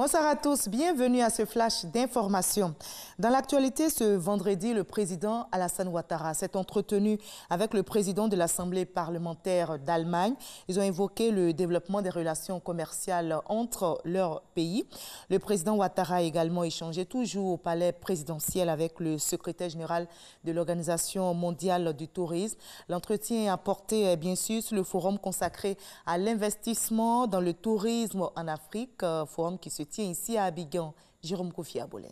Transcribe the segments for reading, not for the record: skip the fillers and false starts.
Bonsoir à tous, bienvenue à ce flash d'information. Dans l'actualité, ce vendredi, le président Alassane Ouattara s'est entretenu avec le président de l'Assemblée parlementaire d'Allemagne. Ils ont évoqué le développement des relations commerciales entre leurs pays. Le président Ouattara a également échangé toujours au palais présidentiel avec le secrétaire général de l'Organisation mondiale du tourisme. L'entretien a porté bien sûr sur le forum consacré à l'investissement dans le tourisme en Afrique, forum qui se tient ici à Abidjan. Jérôme Kofi Abolé.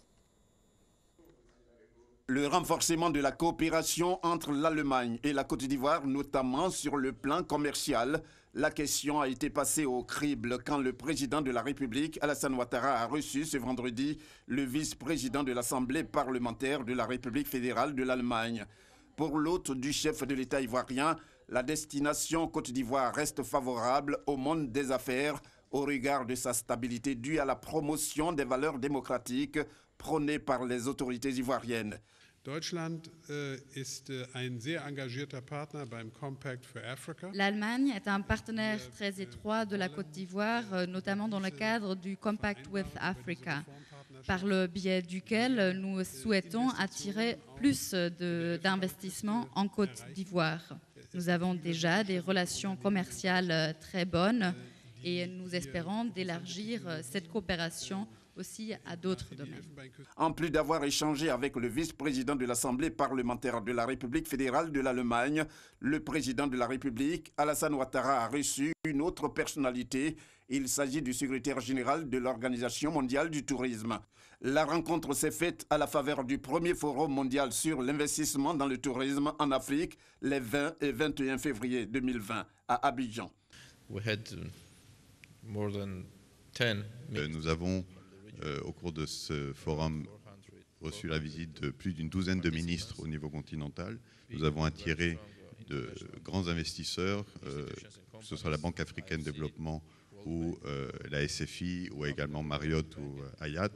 Le renforcement de la coopération entre l'Allemagne et la Côte d'Ivoire, notamment sur le plan commercial. La question a été passée au crible quand le président de la République, Alassane Ouattara, a reçu ce vendredi le vice-président de l'Assemblée parlementaire de la République fédérale de l'Allemagne. Pour l'hôte du chef de l'État ivoirien, la destination Côte d'Ivoire reste favorable au monde des affaires au regard de sa stabilité due à la promotion des valeurs démocratiques prônées par les autorités ivoiriennes. L'Allemagne est un partenaire très étroit de la Côte d'Ivoire, notamment dans le cadre du Compact with Africa, par le biais duquel nous souhaitons attirer plus d'investissements en Côte d'Ivoire. Nous avons déjà des relations commerciales très bonnes et nous espérons d'élargir cette coopération aussi à d'autres domaines. En plus d'avoir échangé avec le vice-président de l'Assemblée parlementaire de la République fédérale de l'Allemagne, le président de la République, Alassane Ouattara, a reçu une autre personnalité. Il s'agit du secrétaire général de l'Organisation mondiale du tourisme. La rencontre s'est faite à la faveur du premier forum mondial sur l'investissement dans le tourisme en Afrique, les 20 et 21 février 2020 à Abidjan. Nous avons, au cours de ce forum, reçu la visite de plus d'une douzaine de ministres au niveau continental. Nous avons attiré de grands investisseurs, que ce soit la Banque africaine de développement ou la SFI, ou également Marriott ou Hyatt.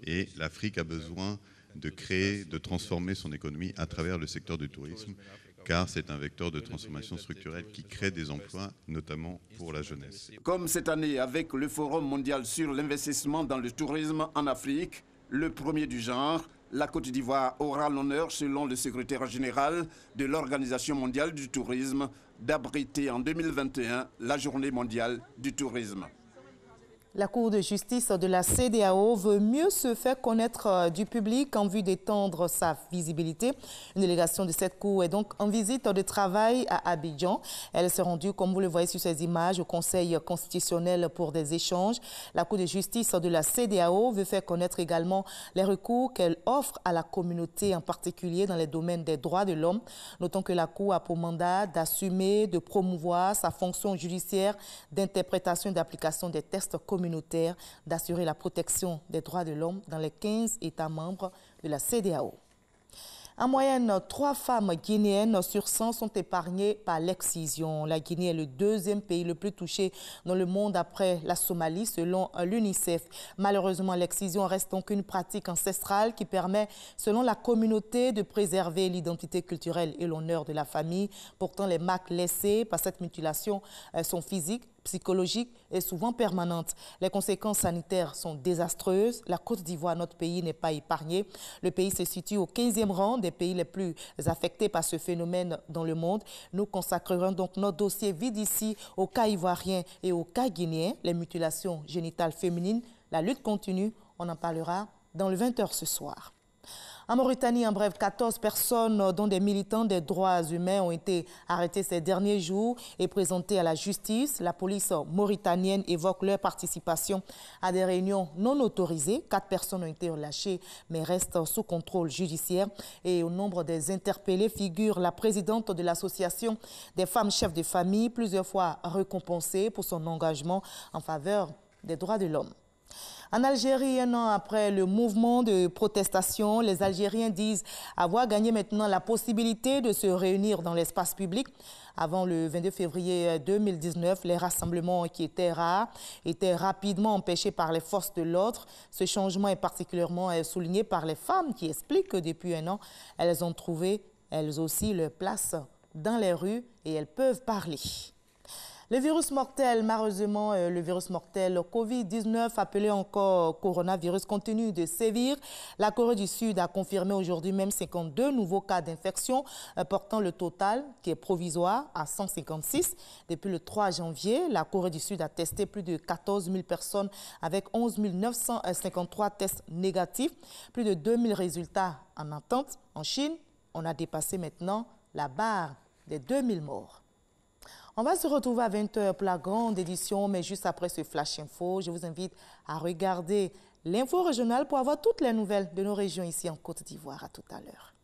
Et l'Afrique a besoin de créer, de transformer son économie à travers le secteur du tourisme, car c'est un vecteur de transformation structurelle qui crée des emplois, notamment pour la jeunesse. Comme cette année avec le Forum mondial sur l'investissement dans le tourisme en Afrique, le premier du genre, la Côte d'Ivoire aura l'honneur, selon le secrétaire général de l'Organisation mondiale du tourisme, d'abriter en 2021 la Journée mondiale du tourisme. La Cour de justice de la CEDEAO veut mieux se faire connaître du public en vue d'étendre sa visibilité. Une délégation de cette Cour est donc en visite de travail à Abidjan. Elle s'est rendue, comme vous le voyez sur ces images, au Conseil constitutionnel pour des échanges. La Cour de justice de la CEDEAO veut faire connaître également les recours qu'elle offre à la communauté, en particulier dans les domaines des droits de l'homme. Notons que la Cour a pour mandat d'assumer, de promouvoir sa fonction judiciaire d'interprétation et d'application des textes communautaires, d'assurer la protection des droits de l'homme dans les 15 États membres de la CEDEAO. En moyenne, 3 femmes guinéennes sur 100 sont épargnées par l'excision. La Guinée est le deuxième pays le plus touché dans le monde après la Somalie, selon l'UNICEF. Malheureusement, l'excision reste donc une pratique ancestrale qui permet, selon la communauté, de préserver l'identité culturelle et l'honneur de la famille. Pourtant, les marques laissées par cette mutilation sont physiques, psychologiques et souvent permanentes. Les conséquences sanitaires sont désastreuses. La Côte d'Ivoire, notre pays, n'est pas épargné. Le pays se situe au 15e rang des pays les plus affectés par ce phénomène dans le monde. Nous consacrerons donc notre dossier vide ici au cas ivoirien et au cas guinéen, les mutilations génitales féminines. La lutte continue, on en parlera dans le 20h ce soir. En Mauritanie, en bref, 14 personnes, dont des militants des droits humains, ont été arrêtées ces derniers jours et présentées à la justice. La police mauritanienne évoque leur participation à des réunions non autorisées. 4 personnes ont été relâchées, mais restent sous contrôle judiciaire. Et au nombre des interpellés figure la présidente de l'association des femmes chefs de famille, plusieurs fois récompensée pour son engagement en faveur des droits de l'homme. En Algérie, un an après le mouvement de protestation, les Algériens disent avoir gagné maintenant la possibilité de se réunir dans l'espace public. Avant le 22 février 2019, les rassemblements qui étaient rares étaient rapidement empêchés par les forces de l'ordre. Ce changement est particulièrement souligné par les femmes qui expliquent que depuis un an, elles ont trouvé, elles aussi, leur place dans les rues et elles peuvent parler. Le virus mortel, malheureusement, le virus mortel Covid-19, appelé encore coronavirus, continue de sévir. La Corée du Sud a confirmé aujourd'hui même 52 nouveaux cas d'infection, portant le total, qui est provisoire, à 156. Depuis le 3 janvier, la Corée du Sud a testé plus de 14 000 personnes avec 11 953 tests négatifs, plus de 2 000 résultats en attente. En Chine, on a dépassé maintenant la barre des 2 000 morts. On va se retrouver à 20h pour la grande édition, mais juste après ce Flash Info, je vous invite à regarder l'info régionale pour avoir toutes les nouvelles de nos régions ici en Côte d'Ivoire. À tout à l'heure.